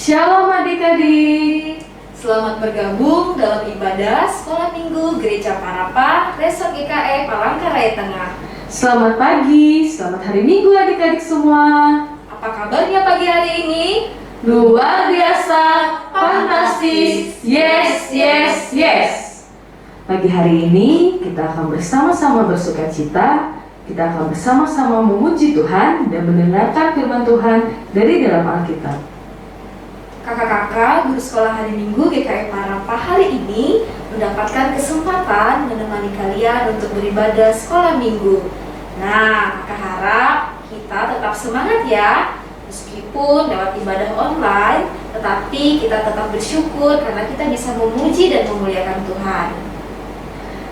Shalom adik-adik, selamat bergabung dalam ibadah Sekolah Minggu Gereja Parapa, Resort GKE Palangkaraya Tengah. Selamat pagi, selamat hari Minggu adik-adik semua. Apa kabarnya pagi hari ini? Luar biasa, fantastis, yes, yes, yes. Pagi hari ini kita akan bersama-sama bersukacita. Kita akan bersama-sama memuji Tuhan dan mendengarkan firman Tuhan dari dalam Alkitab. Kakak-kakak guru sekolah hari Minggu GKE Parapa hari ini mendapatkan kesempatan menemani kalian untuk beribadah sekolah minggu. Nah, kakak harap kita tetap semangat ya. Meskipun lewat ibadah online, tetapi kita tetap bersyukur karena kita bisa memuji dan memuliakan Tuhan.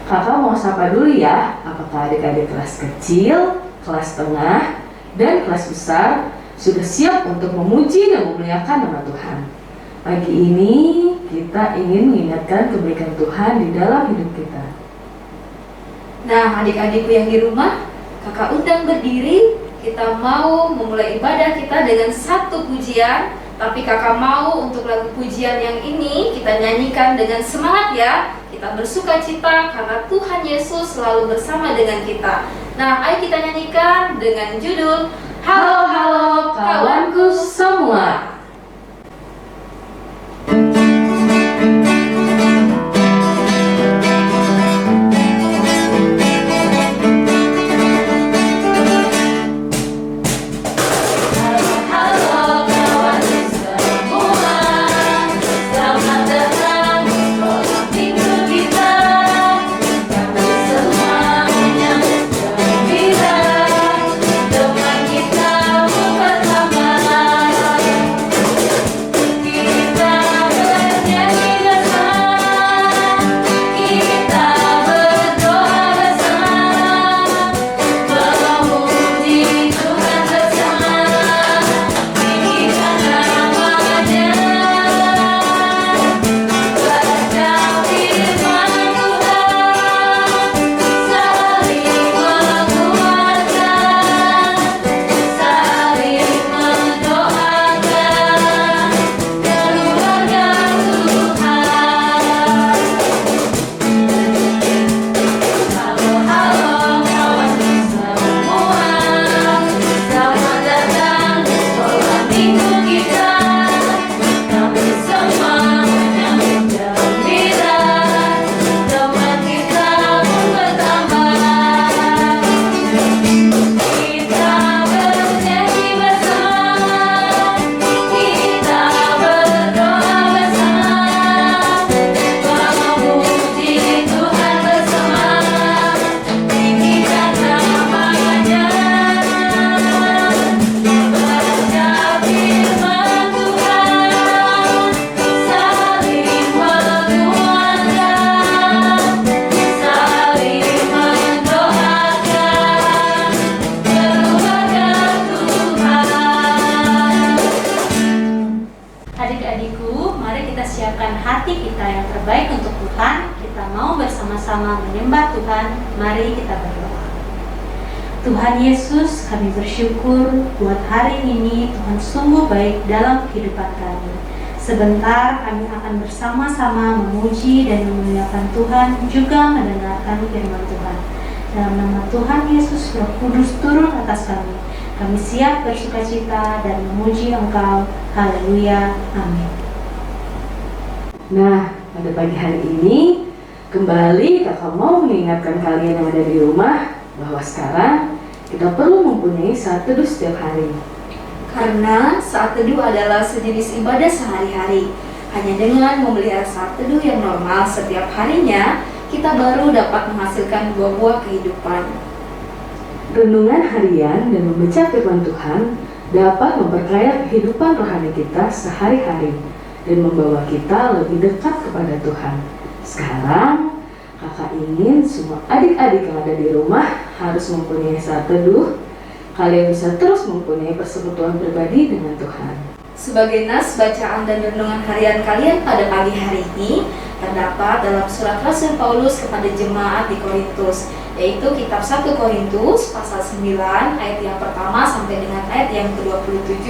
Kakak mau sapa dulu ya, apakah adik-adik kelas kecil, kelas tengah, dan kelas besar sudah siap untuk memuji dan memuliakan nama Tuhan. Pagi ini kita ingin mengingatkan kebaikan Tuhan di dalam hidup kita. Nah, adik-adikku yang di rumah, kakak undang berdiri. Kita mau memulai ibadah kita dengan satu pujian. Tapi kakak mau untuk lagu pujian yang ini kita nyanyikan dengan semangat ya. Kita bersuka cita karena Tuhan Yesus selalu bersama dengan kita. Nah, ayo kita nyanyikan dengan judul Halo halo kawanku semua. Adik-adikku, mari kita siapkan hati kita yang terbaik untuk Tuhan. Kita mau bersama-sama menyembah Tuhan. Mari kita berdoa. Tuhan Yesus, kami bersyukur buat hari ini Tuhan sungguh baik dalam kehidupan kami. Sebentar kami akan bersama-sama memuji dan memuliakan Tuhan, juga mendengarkan firman Tuhan. Dalam nama Tuhan Yesus, Roh Kudus turun atas kami. Kami siap bersukacita dan memuji Engkau. Haleluya. Amin. Nah, pada pagi hari ini kembali kakak mau mengingatkan kalian yang ada di rumah bahwa sekarang kita perlu mempunyai saat teduh setiap hari. karena saat teduh adalah sejenis ibadah sehari-hari. Hanya dengan memelihara saat teduh yang normal setiap harinya, kita baru dapat menghasilkan buah-buah kehidupan. Renungan harian dan membaca firman Tuhan dapat memperkaya kehidupan rohani kita sehari-hari dan membawa kita lebih dekat kepada Tuhan. Sekarang, kakak ingin semua adik-adik yang ada di rumah harus mempunyai saat teduh. Kalian bisa terus mempunyai persekutuan pribadi dengan Tuhan. Sebagai nas bacaan dan renungan harian kalian pada pagi hari ini terdapat dalam surat Rasul Paulus kepada jemaat di Korintus, yaitu kitab 1 Korintus pasal 9 ayat yang pertama sampai dengan ayat yang ke-27,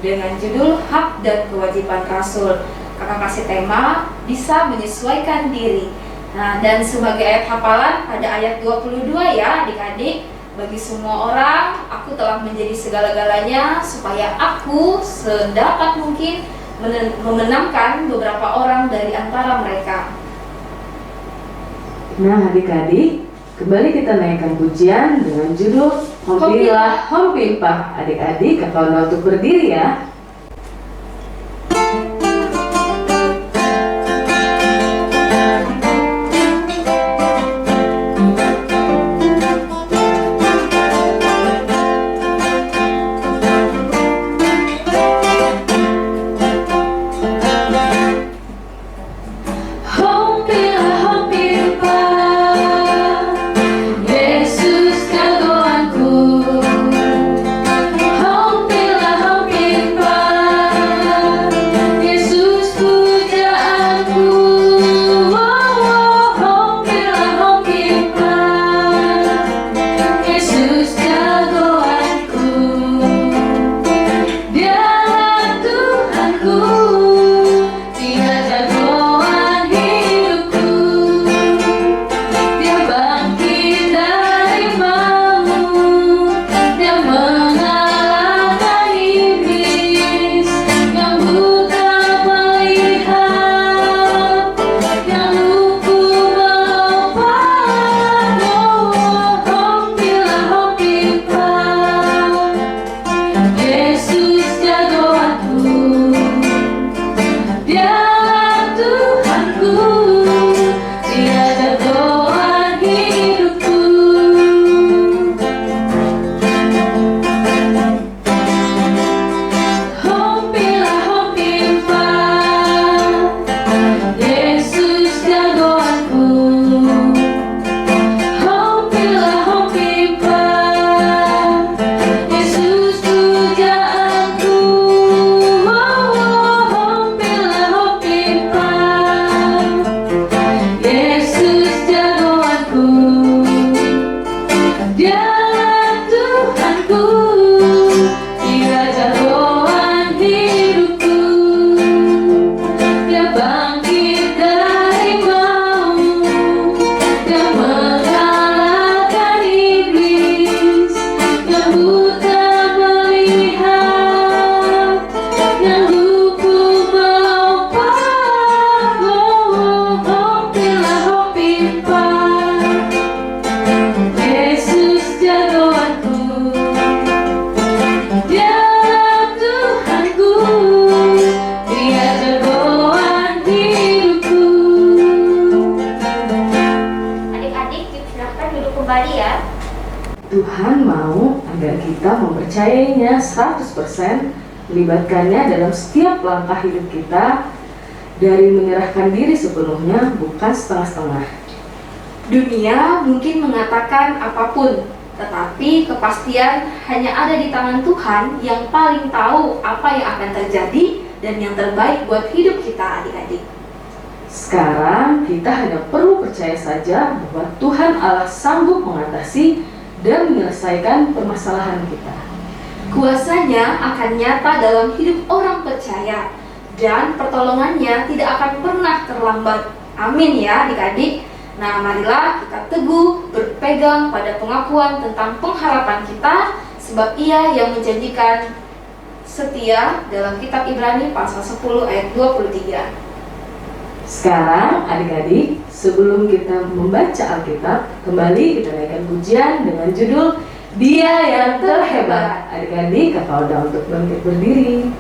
dengan judul Hak dan Kewajiban Rasul. Kakak kasih tema bisa menyesuaikan diri. Nah, dan sebagai ayat hafalan pada ayat 22 ya adik-adik, bagi semua orang aku telah menjadi segala-galanya supaya aku sedapat mungkin memenangkan beberapa orang dari antara mereka. Nah adik-adik, kembali kita naikkan pujian dengan judul Hompilah Hompipah. Adik-adik, kakak undang untuk berdiri ya. Tuhan mau agar kita mempercayainya 100%, melibatkannya dalam setiap langkah hidup kita, dari menyerahkan diri sepenuhnya, bukan setengah-setengah. Dunia mungkin mengatakan apapun, tetapi kepastian hanya ada di tangan Tuhan yang paling tahu apa yang akan terjadi dan yang terbaik buat hidup kita adik-adik. Sekarang kita hanya perlu percaya saja bahwa Tuhan Allah sanggup mengatasi dan menyelesaikan permasalahan kita. Kuasanya akan nyata dalam hidup orang percaya dan pertolongannya tidak akan pernah terlambat. Amin ya adik-adik. Nah, marilah kita teguh berpegang pada pengakuan tentang pengharapan kita, sebab Ia yang menjanjikan setia dalam kitab Ibrani pasal 10 ayat 23. Sekarang adik-adik, sebelum kita membaca Alkitab, kembali kita naikkan pujian dengan judul Dia yang Terhebat. Adik-adik, kakak udah untuk bangkit berdiri.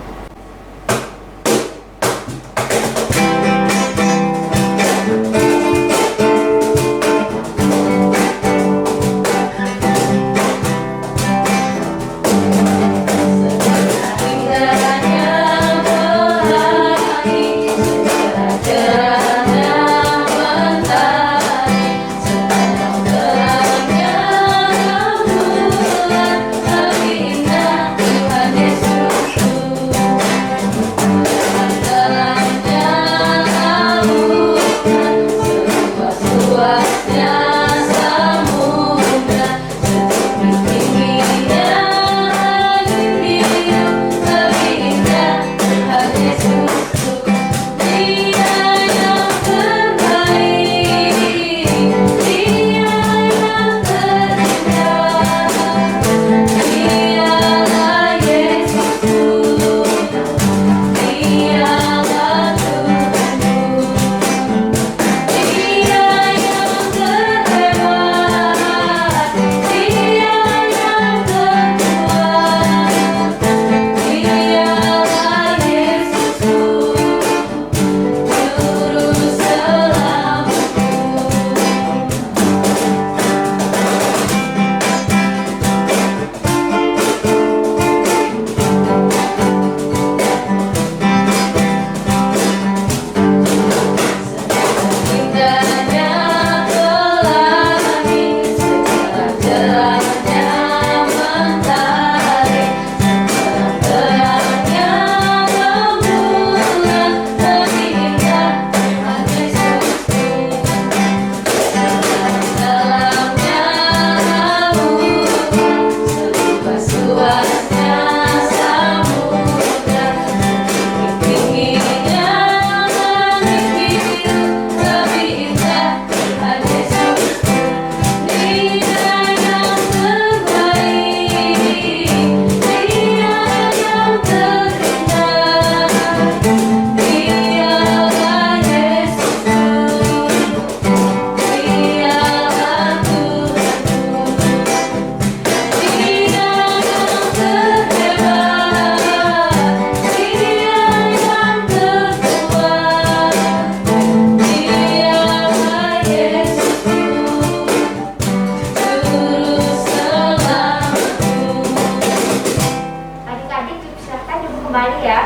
ya.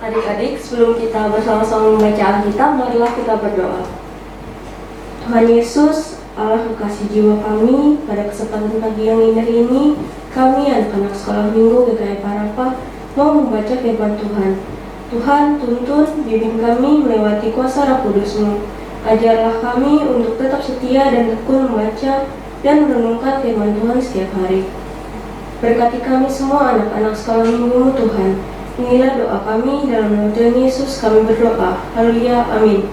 Adik-adik, sebelum kita bersama-sama membaca Alkitab, marilah kita berdoa. Tuhan Yesus, Allah Kekasih jiwa kami, pada kesempatan pagi yang indah ini, kami anak-anak sekolah minggu GKI Parapa mau membaca firman Tuhan. Tuhan, tuntun, bimbing kami melewati kuasa Roh Kudus-Mu. Ajarlah kami untuk tetap setia dan tekun membaca dan merenungkan firman Tuhan setiap hari. Berkati kami semua anak-anak sekolah minggu Tuhan. Inilah doa kami dalam nama Tuhan Yesus kami berdoa. Haleluya, amin.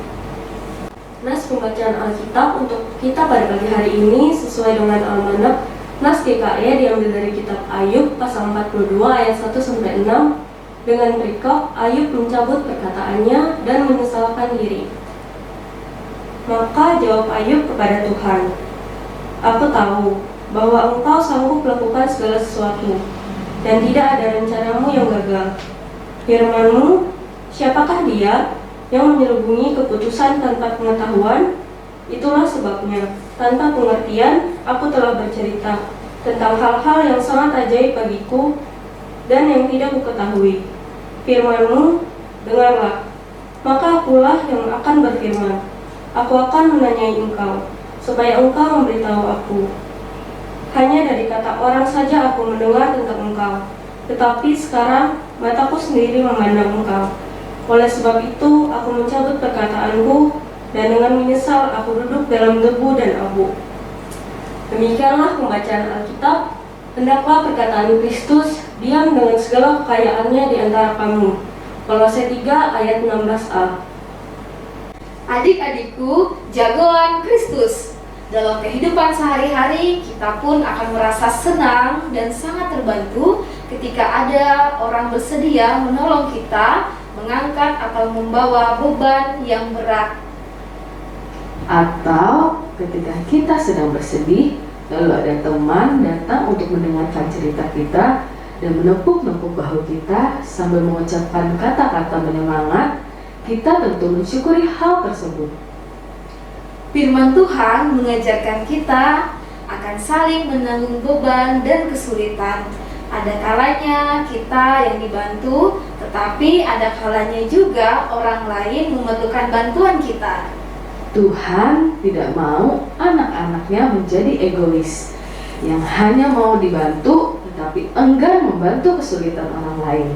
Nas pembacaan Alkitab untuk kita pada pagi hari ini sesuai dengan almanak Nas GKE diambil dari kitab Ayub pasal 42 ayat 1-6 dengan perikop Ayub mencabut perkataannya dan menyesalkan diri. Maka jawab Ayub kepada Tuhan, "Aku tahu bahwa Engkau sanggup melakukan segala sesuatu dan tidak ada rencanamu yang gagal. Firman-Mu, siapakah dia yang menyelubungi keputusan tanpa pengetahuan? Itulah sebabnya, tanpa pengertian, aku telah bercerita tentang hal-hal yang sangat ajaib bagiku dan yang tidak kuketahui. Firman-Mu, dengarlah, maka akulah yang akan berfirman. Aku akan menanyai Engkau, supaya Engkau memberitahu aku. Hanya dari kata orang saja aku mendengar tentang Engkau, tetapi sekarang mataku sendiri memandang Engkau. Oleh sebab itu aku mencabut perkataanku, dan dengan menyesal aku duduk dalam debu dan abu." Demikianlah pembacaan Alkitab. Hendaklah perkataan Kristus diam dengan segala kekayaannya di antara kamu. Kolose 3 ayat 16a. Adik-adikku, jagoan Kristus. Dalam kehidupan sehari-hari, kita pun akan merasa senang dan sangat terbantu ketika ada orang bersedia menolong kita mengangkat atau membawa beban yang berat. Atau ketika kita sedang bersedih, lalu ada teman datang untuk mendengarkan cerita kita dan menepuk-nepuk bahu kita sambil mengucapkan kata-kata menyemangat, kita tentu mensyukuri hal tersebut. Firman Tuhan mengajarkan kita akan saling menanggung beban dan kesulitan. Ada kalanya kita yang dibantu, tetapi ada kalanya juga orang lain memerlukan bantuan kita. Tuhan tidak mau anak-anaknya menjadi egois, yang hanya mau dibantu tetapi enggan membantu kesulitan orang lain.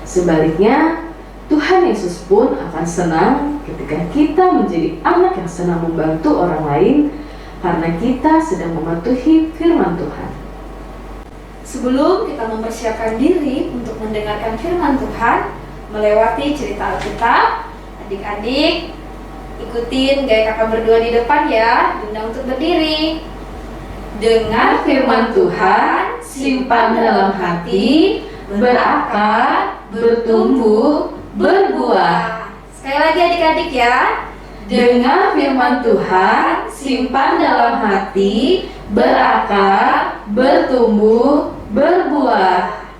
Sebaliknya, Tuhan Yesus pun akan senang ketika kita menjadi anak yang senang membantu orang lain karena kita sedang mematuhi firman Tuhan. Sebelum kita mempersiapkan diri untuk mendengarkan firman Tuhan, melewati cerita Alkitab, adik-adik ikutin gaya kakak berdua di depan ya, diundang untuk berdiri. Dengar firman Tuhan, simpan dalam hati, berakar, bertumbuh, berbuah. Sekali lagi adik-adik ya. Dengar firman Tuhan, simpan dalam hati, berakar, bertumbuh, berbuah.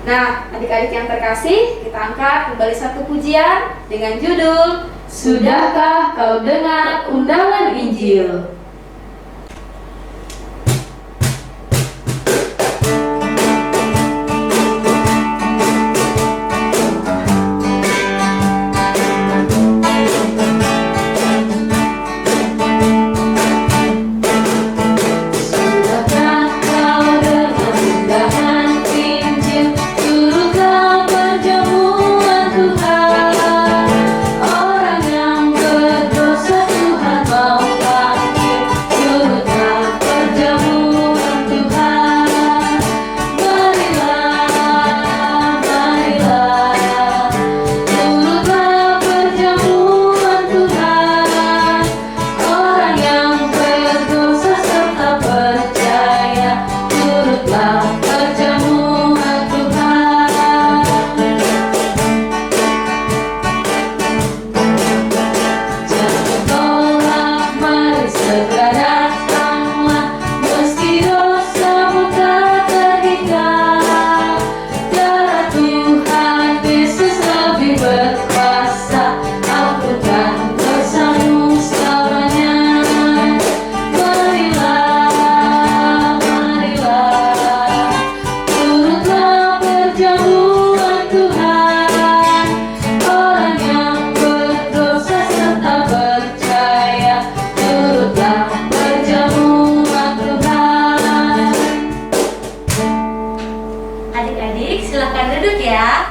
Nah, adik-adik yang terkasih, kita angkat kembali satu pujian dengan judul Sudahkah kau dengar undangan Injil? Orang yang berdosa Tuhan mau panggil. Duduk ya.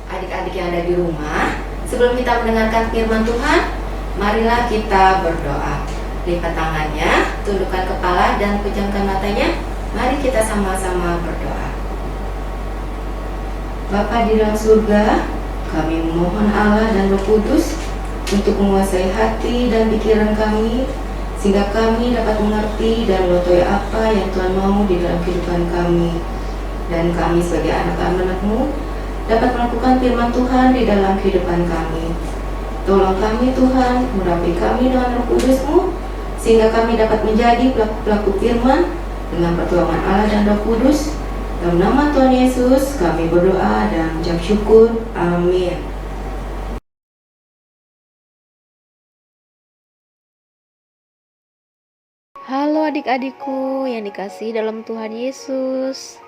Adik-adik yang ada di rumah, sebelum kita mendengarkan firman Tuhan, marilah kita berdoa. Lipat tangannya, tundukkan kepala dan pejamkan matanya. Mari kita sama-sama berdoa. Bapa di dalam surga, kami memohon Allah dan Roh Kudus untuk menguasai hati dan pikiran kami, sehingga kami dapat mengerti dan mengetahui apa yang Tuhan mau di dalam kehidupan kami. Dan kami sebagai anak-anak-Mu dapat melakukan firman Tuhan di dalam kehidupan kami. Tolong kami Tuhan, merapi kami dengan Roh Kudus-Mu, sehingga kami dapat menjadi pelaku-pelaku firman dengan pertolongan Allah dan Roh Kudus. Dalam nama Tuhan Yesus kami berdoa dan mengucap syukur. Amin. Halo adik-adikku yang dikasihi dalam Tuhan Yesus.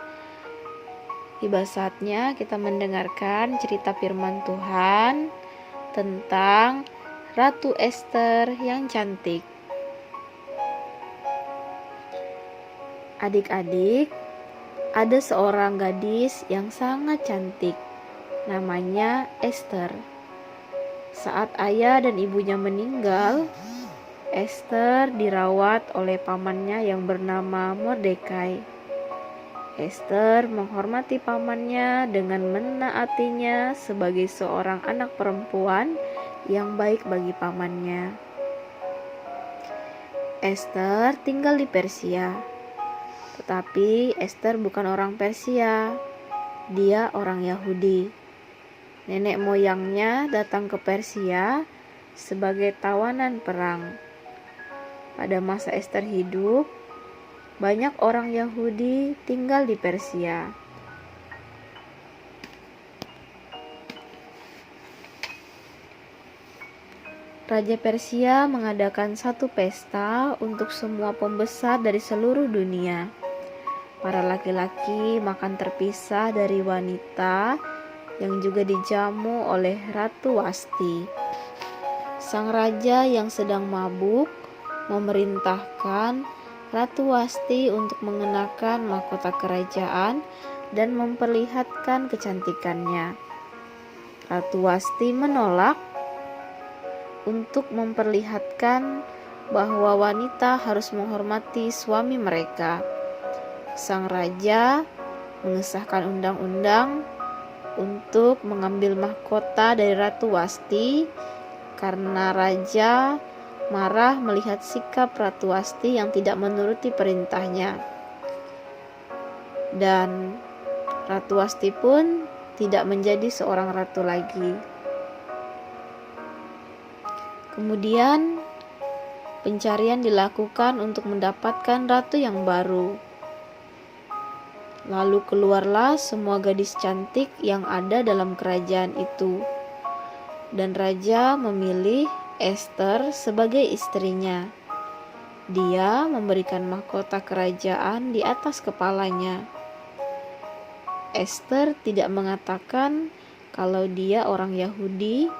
Tiba saatnya kita mendengarkan cerita firman Tuhan tentang Ratu Ester yang cantik. Adik-adik, ada seorang gadis yang sangat cantik, namanya Ester. Saat ayah dan ibunya meninggal, Ester dirawat oleh pamannya yang bernama Mordekai. Ester menghormati pamannya dengan menaatinya sebagai seorang anak perempuan yang baik bagi pamannya. Ester tinggal di Persia. Tetapi Ester bukan orang Persia, dia orang Yahudi. Nenek moyangnya datang ke Persia sebagai tawanan perang. Pada masa Ester hidup, banyak orang Yahudi tinggal di Persia. Raja Persia mengadakan satu pesta untuk semua pembesar dari seluruh dunia. Para laki-laki makan terpisah dari wanita yang juga dijamu oleh Ratu Wasti. Sang raja yang sedang mabuk memerintahkan Ratu Wasti untuk mengenakan mahkota kerajaan dan memperlihatkan kecantikannya. Ratu Wasti menolak untuk memperlihatkan bahwa wanita harus menghormati suami mereka. Sang raja mengesahkan undang-undang untuk mengambil mahkota dari Ratu Wasti karena raja marah melihat sikap Ratu Wasti yang tidak menuruti perintahnya. Dan Ratu Wasti pun tidak menjadi seorang ratu lagi. Kemudian pencarian dilakukan untuk mendapatkan ratu yang baru. Lalu keluarlah semua gadis cantik yang ada dalam kerajaan itu. Dan raja memilih Ester sebagai istrinya. Dia memberikan mahkota kerajaan di atas kepalanya. Ester tidak mengatakan kalau dia orang Yahudi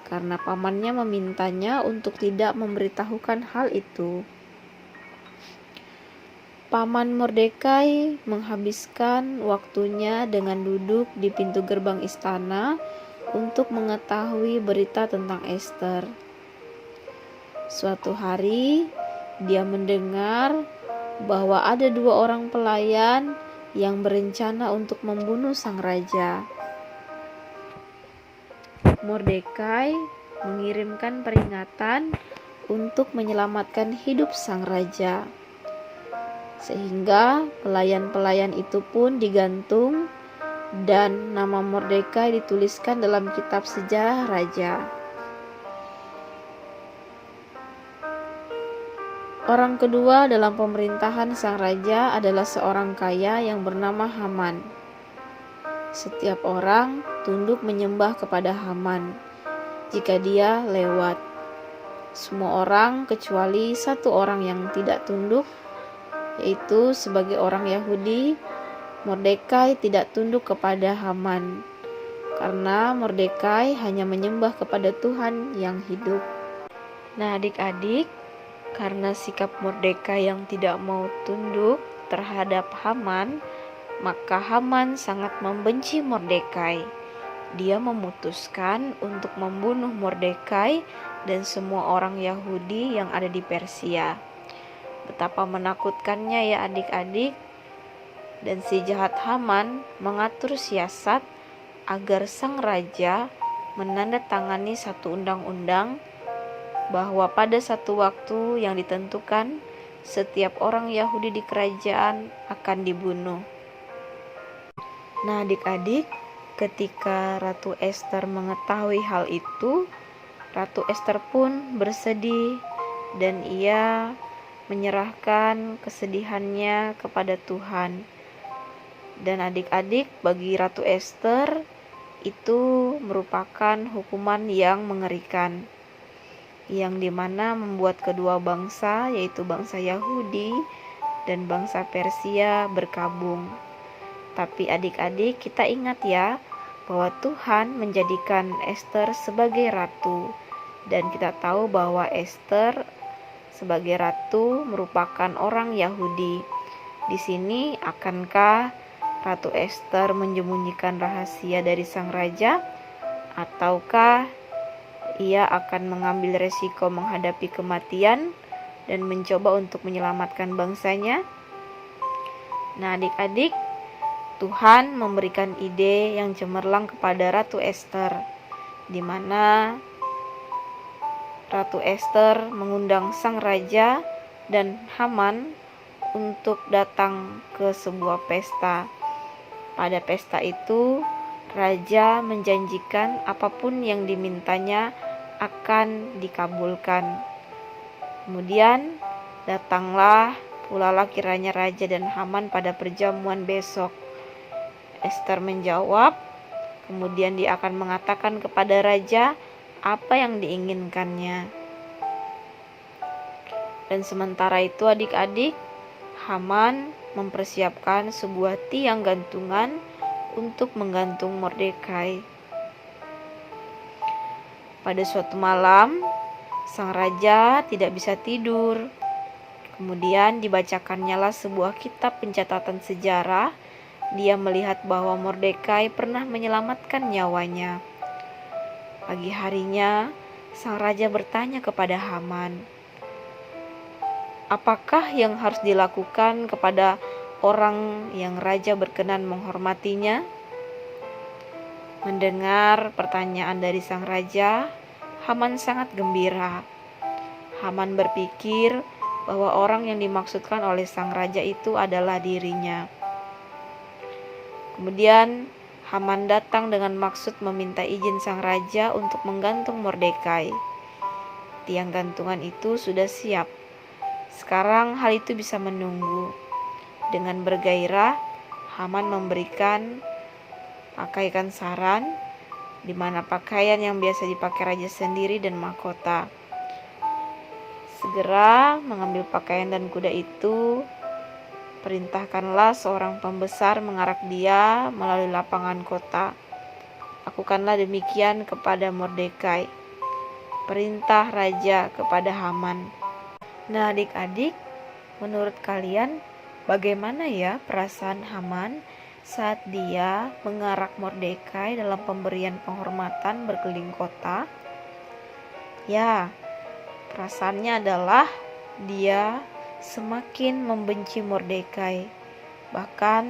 karena pamannya memintanya untuk tidak memberitahukan hal itu. Paman Mordekai menghabiskan waktunya dengan duduk di pintu gerbang istana untuk mengetahui berita tentang Ester. Suatu hari, dia mendengar bahwa ada 2 orang pelayan yang berencana untuk membunuh sang raja. Mordekai mengirimkan peringatan untuk menyelamatkan hidup sang raja. Sehingga pelayan-pelayan itu pun digantung dan nama Mordekai dituliskan dalam kitab sejarah raja. Orang kedua dalam pemerintahan sang raja adalah seorang kaya yang bernama Haman. Setiap orang tunduk menyembah kepada Haman jika dia lewat. Semua orang kecuali 1 orang yang tidak tunduk, yaitu sebagai orang Yahudi, Mordekai tidak tunduk kepada Haman, karena Mordekai hanya menyembah kepada Tuhan yang hidup. Nah adik-adik, karena sikap Mordekai yang tidak mau tunduk terhadap Haman, Maka Haman sangat membenci Mordekai. Dia memutuskan untuk membunuh Mordekai dan semua orang Yahudi yang ada di Persia. Betapa menakutkannya ya adik-adik. Dan si jahat Haman mengatur siasat agar sang raja menandatangani satu undang-undang bahwa pada satu waktu yang ditentukan setiap orang Yahudi di kerajaan akan dibunuh. Nah adik-adik, ketika Ratu Ester mengetahui hal itu, Ratu Ester pun bersedih dan ia menyerahkan kesedihannya kepada Tuhan. Dan adik-adik, bagi Ratu Ester itu merupakan hukuman yang mengerikan, yang dimana membuat kedua bangsa, yaitu bangsa Yahudi dan bangsa Persia berkabung. Tapi adik-adik, kita ingat ya, bahwa Tuhan menjadikan Ester sebagai ratu. Dan kita tahu bahwa Ester sebagai ratu merupakan orang Yahudi. Di sini akankah Ratu Ester menyembunyikan rahasia dari sang raja, ataukah ia akan mengambil resiko menghadapi kematian dan mencoba untuk menyelamatkan bangsanya? Nah adik-adik, Tuhan memberikan ide yang cemerlang kepada Ratu Ester, di mana Ratu Ester mengundang sang raja dan Haman untuk datang ke sebuah pesta. Pada pesta itu, raja menjanjikan apapun yang dimintanya akan dikabulkan. Kemudian datanglah pula kiranya raja dan Haman pada perjamuan besok. Ester menjawab, kemudian dia akan mengatakan kepada raja apa yang diinginkannya. Dan sementara itu adik-adik, Haman mempersiapkan sebuah tiang gantungan untuk menggantung Mordekai. Pada suatu malam, sang raja tidak bisa tidur. Kemudian dibacakannya sebuah kitab pencatatan sejarah. Dia melihat bahwa Mordekai pernah menyelamatkan nyawanya. Pagi harinya, sang raja bertanya kepada Haman, apakah yang harus dilakukan kepada orang yang raja berkenan menghormatinya? Mendengar pertanyaan dari sang raja, Haman sangat gembira. Haman berpikir bahwa orang yang dimaksudkan oleh sang raja itu adalah dirinya. Kemudian Haman datang dengan maksud meminta izin sang raja untuk menggantung Mordekai. Tiang gantungan itu sudah siap. Sekarang hal itu bisa menunggu. Dengan bergairah, Haman pakaikan saran, di mana pakaian yang biasa dipakai raja sendiri dan mahkota. Segera mengambil pakaian dan kuda itu, perintahkanlah seorang pembesar mengarak dia melalui lapangan kota. Lakukanlah demikian kepada Mordekai. Perintah raja kepada Haman. Nah adik-adik, menurut kalian bagaimana ya perasaan Haman saat dia mengarak Mordekai dalam pemberian penghormatan berkeliling kota? Ya, perasaannya adalah dia semakin membenci Mordekai. Bahkan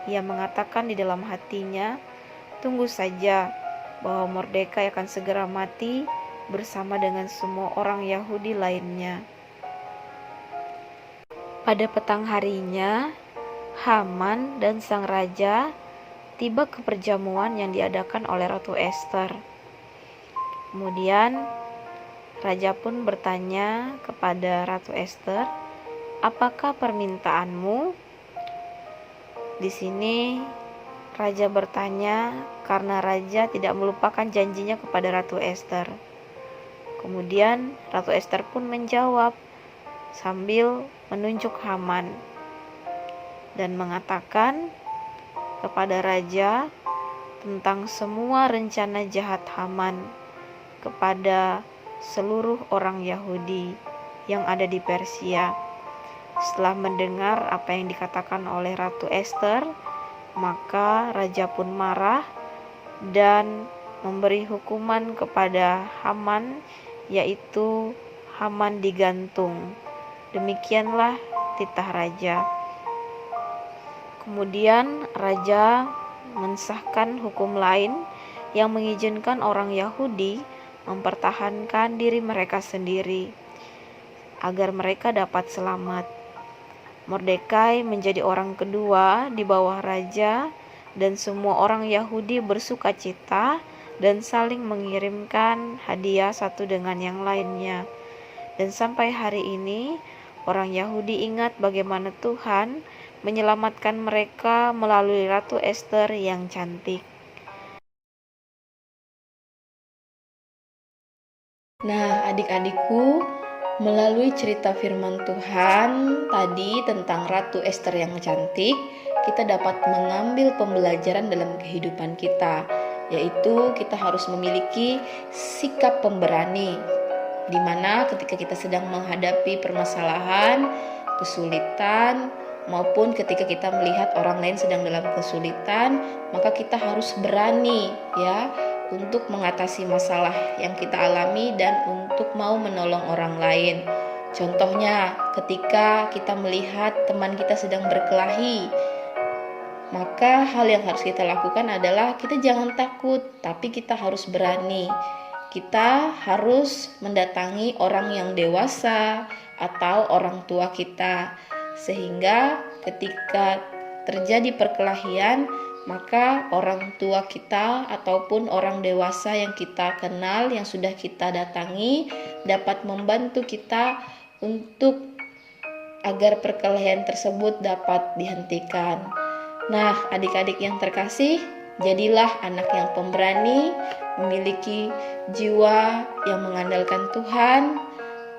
ia mengatakan di dalam hatinya, tunggu saja bahwa Mordekai akan segera mati bersama dengan semua orang Yahudi lainnya. Pada petang harinya, Haman dan sang raja tiba ke perjamuan yang diadakan oleh Ratu Ester. Kemudian raja pun bertanya kepada Ratu Ester, apakah permintaanmu? Di sini raja bertanya karena raja tidak melupakan janjinya kepada Ratu Ester. Kemudian Ratu Ester pun menjawab sambil menunjuk Haman dan mengatakan kepada raja tentang semua rencana jahat Haman kepada seluruh orang Yahudi yang ada di Persia. Setelah mendengar apa yang dikatakan oleh Ratu Ester, Maka raja pun marah dan memberi hukuman kepada Haman, yaitu Haman digantung. Demikianlah titah raja. Kemudian raja mensahkan hukum lain yang mengizinkan orang Yahudi mempertahankan diri mereka sendiri agar mereka dapat selamat. Mordekai menjadi orang kedua di bawah raja, dan semua orang Yahudi bersukacita dan saling mengirimkan hadiah satu dengan yang lainnya. Dan sampai hari ini orang Yahudi ingat bagaimana Tuhan menyelamatkan mereka melalui Ratu Ester yang cantik. Nah, adik-adikku, melalui cerita firman Tuhan tadi tentang Ratu Ester yang cantik, kita dapat mengambil pembelajaran dalam kehidupan kita, yaitu kita harus memiliki sikap pemberani, di mana ketika kita sedang menghadapi permasalahan, kesulitan, maupun ketika kita melihat orang lain sedang dalam kesulitan, maka kita harus berani ya untuk mengatasi masalah yang kita alami dan untuk mau menolong orang lain. Contohnya, ketika kita melihat teman kita sedang berkelahi, maka hal yang harus kita lakukan adalah kita jangan takut, tapi kita harus berani. Kita harus mendatangi orang yang dewasa atau orang tua kita, sehingga ketika terjadi perkelahian, maka orang tua kita ataupun orang dewasa yang kita kenal, yang sudah kita datangi, dapat membantu kita untuk agar perkelahian tersebut dapat dihentikan. Nah, adik-adik yang terkasih, jadilah anak yang pemberani, memiliki jiwa yang mengandalkan Tuhan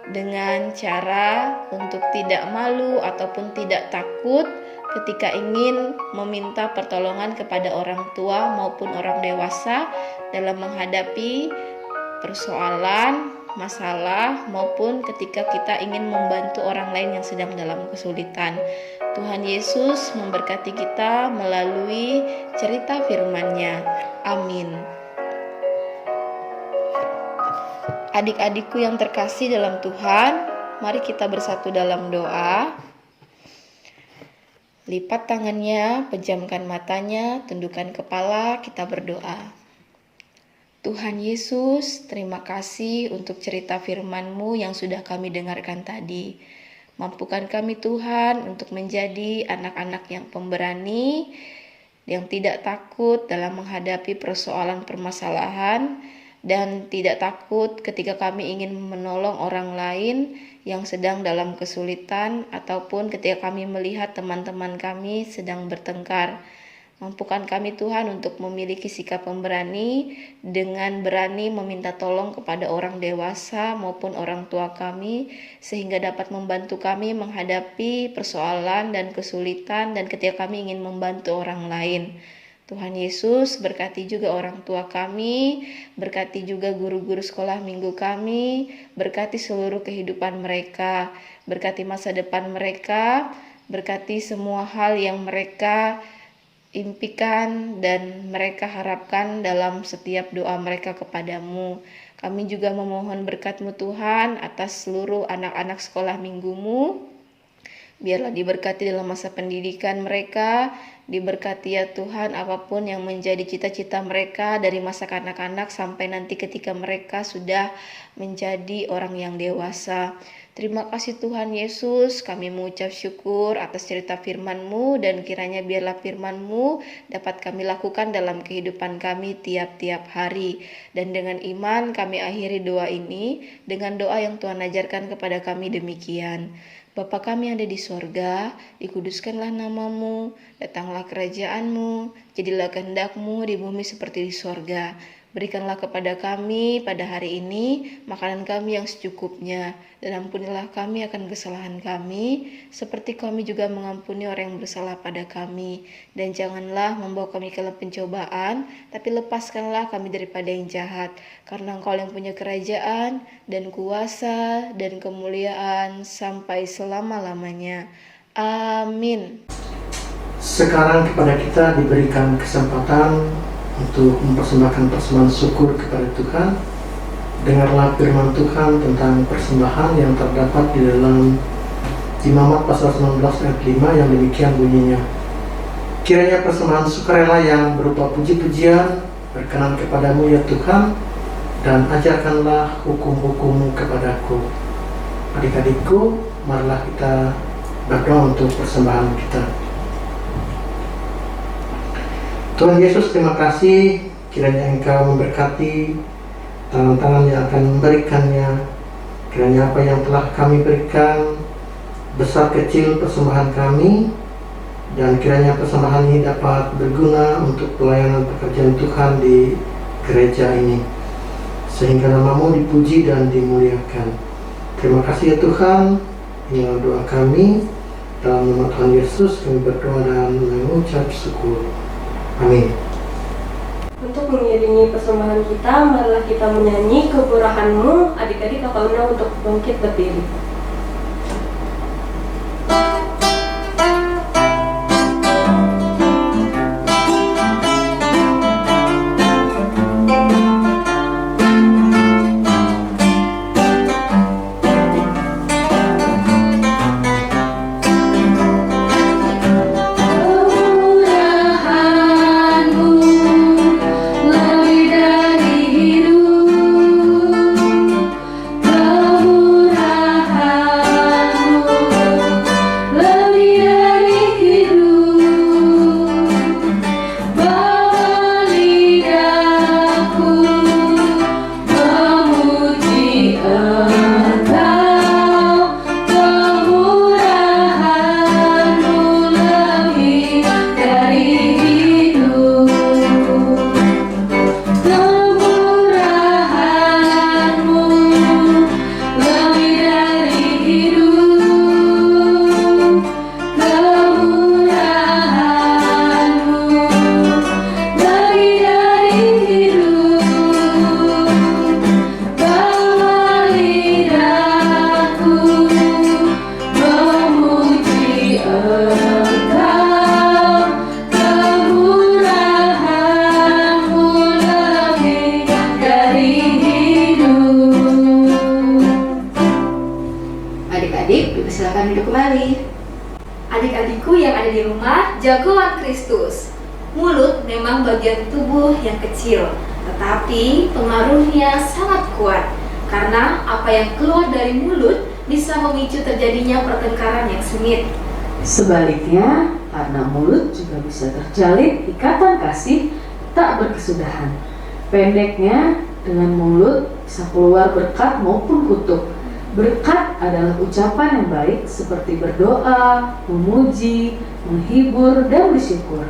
dengan cara untuk tidak malu ataupun tidak takut ketika ingin meminta pertolongan kepada orang tua maupun orang dewasa dalam menghadapi persoalan, masalah, maupun ketika kita ingin membantu orang lain yang sedang dalam kesulitan. Tuhan Yesus memberkati kita melalui cerita firman-Nya. Amin. Adik-adikku yang terkasih dalam Tuhan, mari kita bersatu dalam doa. Lipat tangannya, pejamkan matanya, tundukkan kepala, kita berdoa. Tuhan Yesus, terima kasih untuk cerita firman-Mu yang sudah kami dengarkan tadi. Mampukan kami Tuhan untuk menjadi anak-anak yang pemberani, yang tidak takut dalam menghadapi persoalan permasalahan, dan tidak takut ketika kami ingin menolong orang lain yang sedang dalam kesulitan, ataupun ketika kami melihat teman-teman kami sedang bertengkar. Mampukan kami Tuhan untuk memiliki sikap pemberani dengan berani meminta tolong kepada orang dewasa maupun orang tua kami, sehingga dapat membantu kami menghadapi persoalan dan kesulitan dan ketika kami ingin membantu orang lain. Tuhan Yesus, berkati juga orang tua kami, berkati juga guru-guru sekolah minggu kami, berkati seluruh kehidupan mereka, berkati masa depan mereka, berkati semua hal yang mereka impikan dan mereka harapkan dalam setiap doa mereka kepadamu. Kami juga memohon berkat-Mu Tuhan atas seluruh anak-anak sekolah minggu-Mu. Biarlah diberkati dalam masa pendidikan mereka, diberkati ya Tuhan apapun yang menjadi cita-cita mereka dari masa kanak-kanak sampai nanti ketika mereka sudah menjadi orang yang dewasa. Terima kasih Tuhan Yesus, kami mengucap syukur atas cerita firman-Mu dan kiranya biarlah firman-Mu dapat kami lakukan dalam kehidupan kami tiap-tiap hari. Dan dengan iman kami akhiri doa ini dengan doa yang Tuhan ajarkan kepada kami demikian. Bapa kami yang ada di sorga, dikuduskanlah nama-Mu, datanglah kerajaan-Mu, jadilah kehendak-Mu di bumi seperti di sorga. Berikanlah kepada kami pada hari ini makanan kami yang secukupnya, dan ampunilah kami akan kesalahan kami, seperti kami juga mengampuni orang yang bersalah pada kami. Dan janganlah membawa kami ke dalam pencobaan, tapi lepaskanlah kami daripada yang jahat, karena Engkau yang punya kerajaan, dan kuasa, dan kemuliaan, sampai selama-lamanya. Amin. Sekarang kepada kita diberikan kesempatan untuk mempersembahkan persembahan syukur kepada Tuhan. Dengarlah firman Tuhan tentang persembahan yang terdapat di dalam Imamat pasal 19 ayat 5 yang demikian bunyinya. Kiranya persembahan sukarela yang berupa puji-pujian berkenan kepadamu ya Tuhan, dan ajarkanlah hukum-hukum-Mu kepadaku. Adik-adikku, marilah kita berdoa untuk persembahan kita. Tuhan Yesus, terima kasih kiranya Engkau memberkati tangan-tangan yang akan memberikannya. Kiranya apa yang telah kami berikan, besar kecil persembahan kami, dan kiranya persembahan ini dapat berguna untuk pelayanan pekerjaan Tuhan di gereja ini, sehingga nama-Mu dipuji dan dimuliakan. Terima kasih ya Tuhan. Inilah doa kami, dalam nama Tuhan Yesus kami berdoa dan mengucap syukur. Amin. Untuk mengiringi persembahan kita, marilah kita menyanyi kemurahan-Mu. Adik-adik kakak undang untuk bangkit berdiri. Silakan duduk kembali. Adik-adikku yang ada di rumah, jagoan Kristus. Mulut memang bagian tubuh yang kecil, tetapi pengaruhnya sangat kuat. Karena apa yang keluar dari mulut bisa memicu terjadinya pertengkaran yang sengit. Sebaliknya, karena mulut juga bisa terjalin ikatan kasih tak berkesudahan. Pendeknya, dengan mulut bisa keluar berkat maupun kutuk. Berkat adalah ucapan yang baik seperti berdoa, memuji, menghibur, dan bersyukur.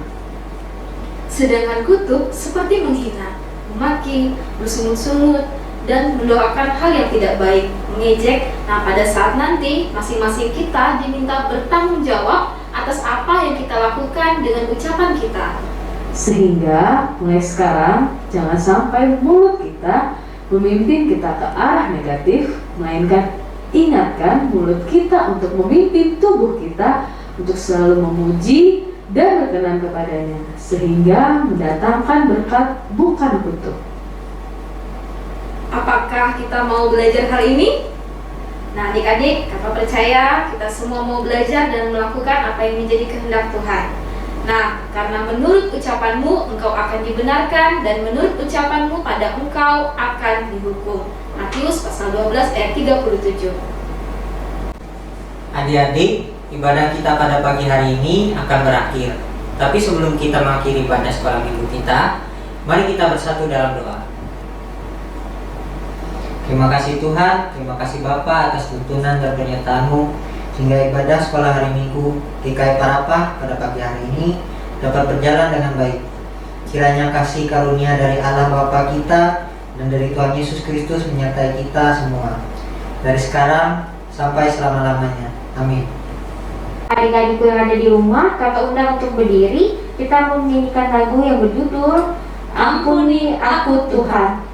Sedangkan kutuk seperti menghina, memaki, bersungut-sungut, dan mendoakan hal yang tidak baik, mengejek. Nah, pada saat nanti masing-masing kita diminta bertanggung jawab atas apa yang kita lakukan dengan ucapan kita. Sehingga mulai sekarang jangan sampai mulut kita memimpin kita ke arah negatif, melainkan ingatkan mulut kita untuk memimpin tubuh kita untuk selalu memuji dan berkenan kepadanya, sehingga mendatangkan berkat bukan kutuk. Apakah kita mau belajar hal ini? Nah, adik-adik, kakak percaya kita semua mau belajar dan melakukan apa yang menjadi kehendak Tuhan. Nah, karena menurut ucapanmu engkau akan dibenarkan, dan menurut ucapanmu pada engkau akan dihukum. Matius pasal 12 ayat 37. Adik-adik, ibadah kita pada pagi hari ini akan berakhir. Tapi sebelum kita mengakhiri ibadah sekolah minggu kita, mari kita bersatu dalam doa. Terima kasih Tuhan, terima kasih Bapa atas tuntunan dan penyertaan-Mu, sehingga ibadah sekolah hari Minggu GKI Parapah pada pagi hari ini dapat berjalan dengan baik. Kiranya kasih karunia dari Allah Bapa kita dan dari Tuhan Yesus Kristus menyertai kita semua, dari sekarang sampai selama-lamanya. Amin. Adik-adikku yang ada di rumah, kakak undang untuk berdiri. Kita mau menyanyikan lagu yang berjudul Ampuni Aku Tuhan.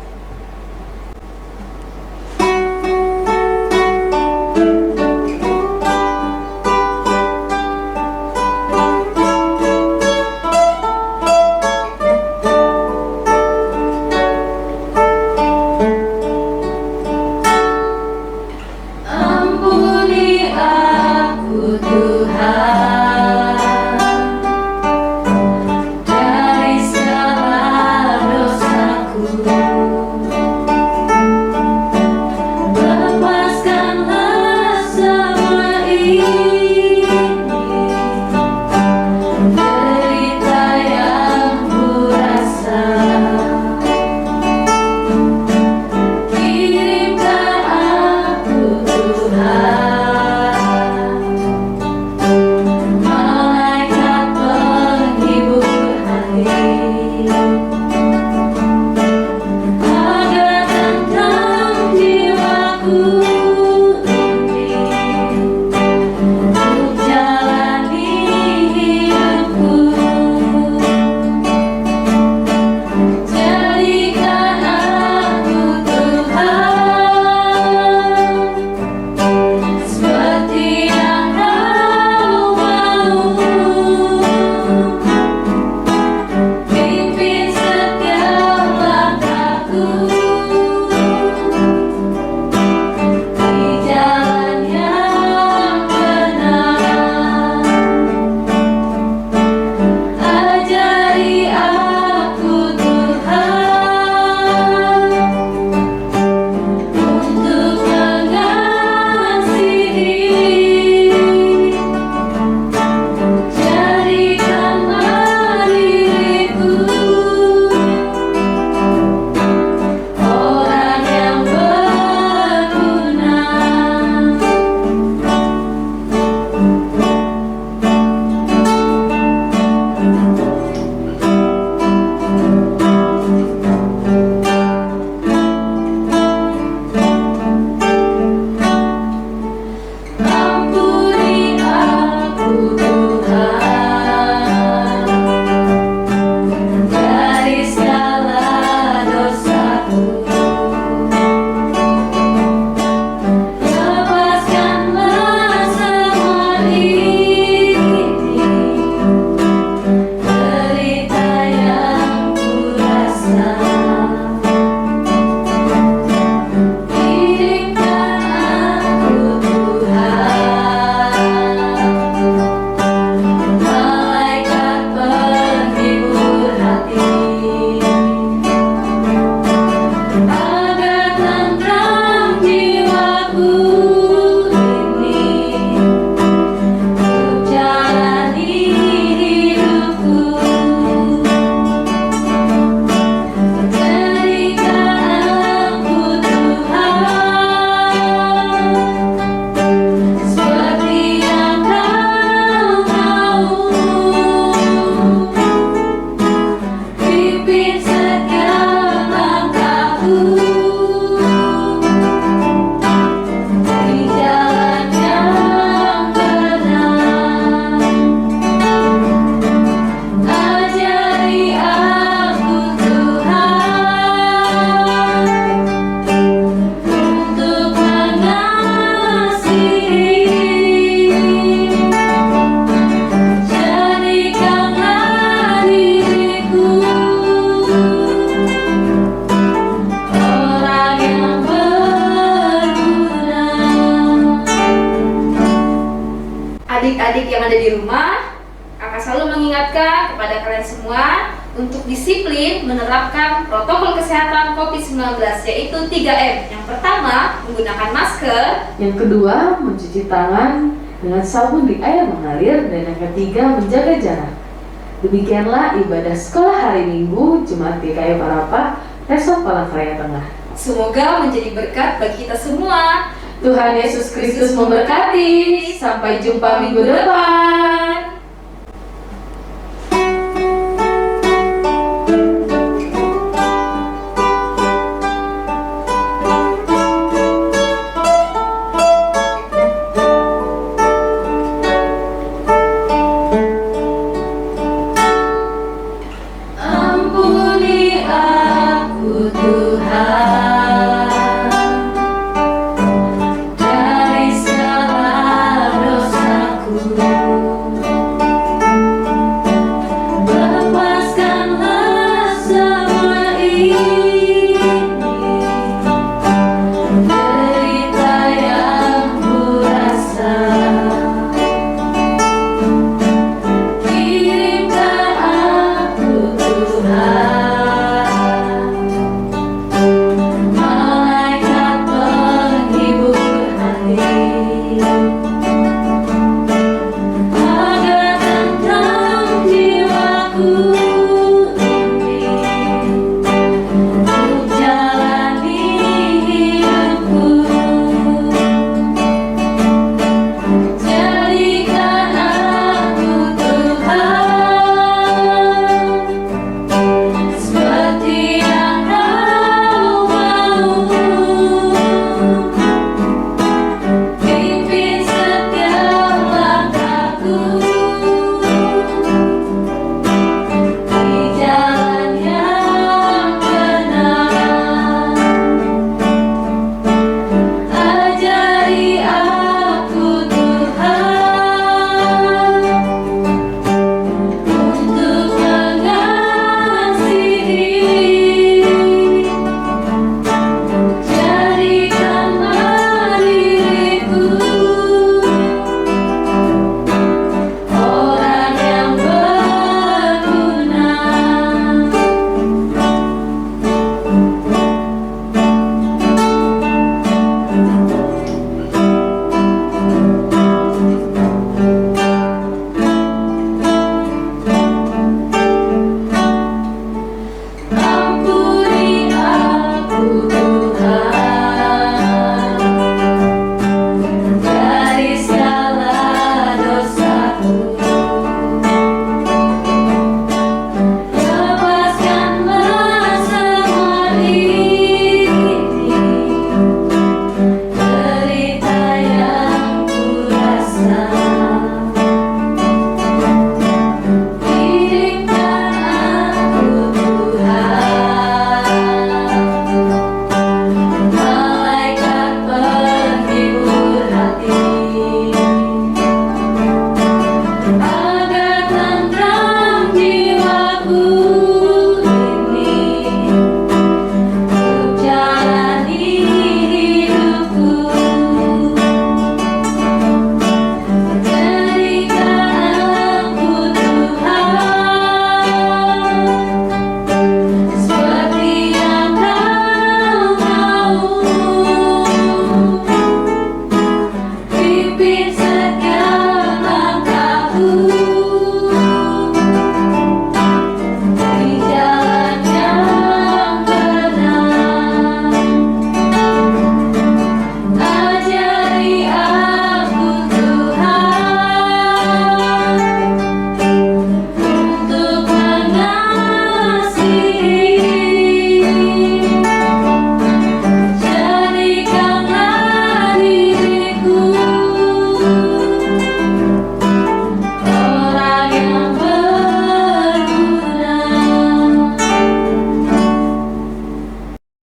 untuk disiplin menerapkan protokol kesehatan COVID-19, yaitu 3M. Yang pertama, menggunakan masker. Yang kedua, mencuci tangan dengan sabun di air mengalir. Dan yang ketiga, menjaga jarak. Demikianlah ibadah sekolah hari Minggu Jemaat GKI Parapah Resort Palangkaraya Tengah. Semoga menjadi berkat bagi kita semua. Tuhan Yesus Kristus memberkati. Sampai jumpa minggu depan.